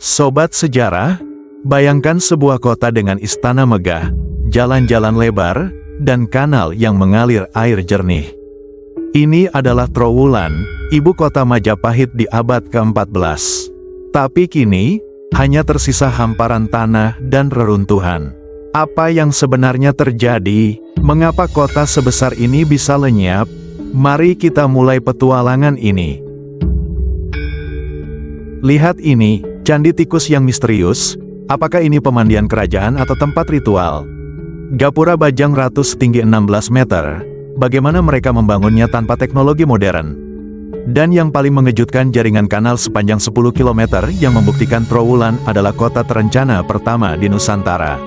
Sobat sejarah, bayangkan sebuah kota dengan istana megah, jalan-jalan lebar, dan kanal yang mengalir air jernih. Ini adalah Trowulan, ibu kota Majapahit di abad ke-14. Tapi kini, hanya tersisa hamparan tanah dan reruntuhan. Apa yang sebenarnya terjadi? Mengapa kota sebesar ini bisa lenyap? Mari kita mulai petualangan ini. Lihat ini, candi tikus yang misterius. Apakah ini pemandian kerajaan atau tempat ritual? Gapura Bajang Ratu setinggi 16 meter. Bagaimana mereka membangunnya tanpa teknologi modern? Dan yang paling mengejutkan, jaringan kanal sepanjang 10 km yang membuktikan Trowulan adalah kota terencana pertama di Nusantara.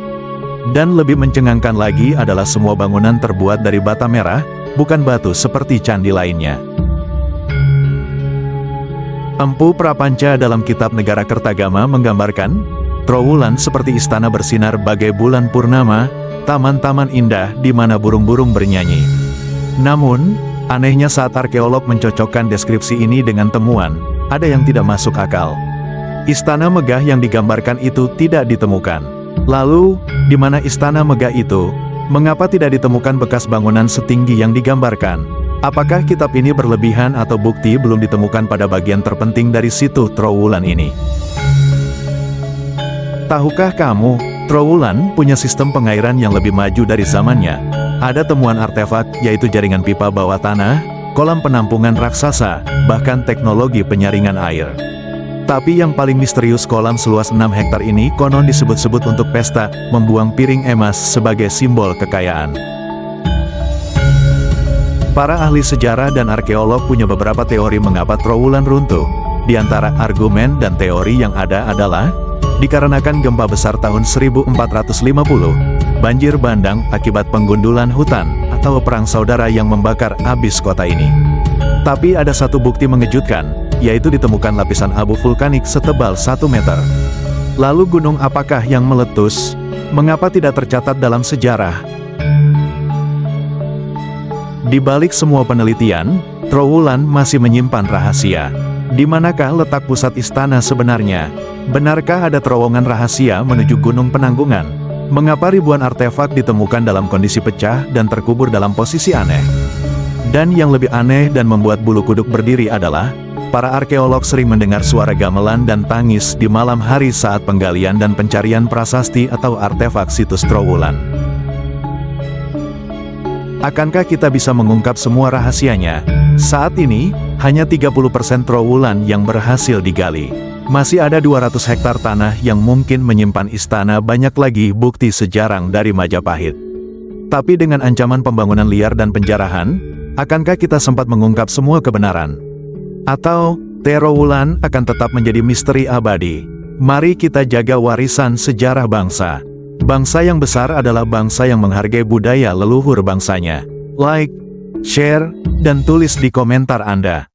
Dan lebih mencengangkan lagi adalah semua bangunan terbuat dari bata merah, bukan batu seperti candi lainnya. Empu Prapanca dalam kitab Negara Kertagama menggambarkan Trowulan seperti istana bersinar bagai bulan purnama, taman-taman indah di mana burung-burung bernyanyi. Namun, anehnya saat arkeolog mencocokkan deskripsi ini dengan temuan, ada yang tidak masuk akal. Istana megah yang digambarkan itu tidak ditemukan. Lalu, di mana istana megah itu? Mengapa tidak ditemukan bekas bangunan setinggi yang digambarkan? Apakah kitab ini berlebihan atau bukti belum ditemukan pada bagian terpenting dari situ Trowulan ini? Tahukah kamu, Trowulan punya sistem pengairan yang lebih maju dari zamannya. Ada temuan artefak, yaitu jaringan pipa bawah tanah, kolam penampungan raksasa, bahkan teknologi penyaringan air. Tapi yang paling misterius, kolam seluas 6 hektar ini konon disebut-sebut untuk pesta, membuang piring emas sebagai simbol kekayaan. Para ahli sejarah dan arkeolog punya beberapa teori mengapa Trowulan runtuh. Di antara argumen dan teori yang ada adalah, dikarenakan gempa besar tahun 1450, banjir bandang akibat penggundulan hutan, atau perang saudara yang membakar habis kota ini. Tapi ada satu bukti mengejutkan, yaitu ditemukan lapisan abu vulkanik setebal 1 meter. Lalu gunung apakah yang meletus? Mengapa tidak tercatat dalam sejarah? Di balik semua penelitian, Trowulan masih menyimpan rahasia. Di manakah letak pusat istana sebenarnya? Benarkah ada terowongan rahasia menuju Gunung Penanggungan? Mengapa ribuan artefak ditemukan dalam kondisi pecah dan terkubur dalam posisi aneh? Dan yang lebih aneh dan membuat bulu kuduk berdiri adalah, para arkeolog sering mendengar suara gamelan dan tangis di malam hari saat penggalian dan pencarian prasasti atau artefak situs Trowulan. Akankah kita bisa mengungkap semua rahasianya? Saat ini, hanya 30% Trowulan yang berhasil digali. Masih ada 200 hektar tanah yang mungkin menyimpan istana, banyak lagi bukti sejarah dari Majapahit. Tapi dengan ancaman pembangunan liar dan penjarahan, akankah kita sempat mengungkap semua kebenaran? Atau, Trowulan akan tetap menjadi misteri abadi? Mari kita jaga warisan sejarah bangsa. Bangsa yang besar adalah bangsa yang menghargai budaya leluhur bangsanya. Like, share, dan tulis di komentar Anda.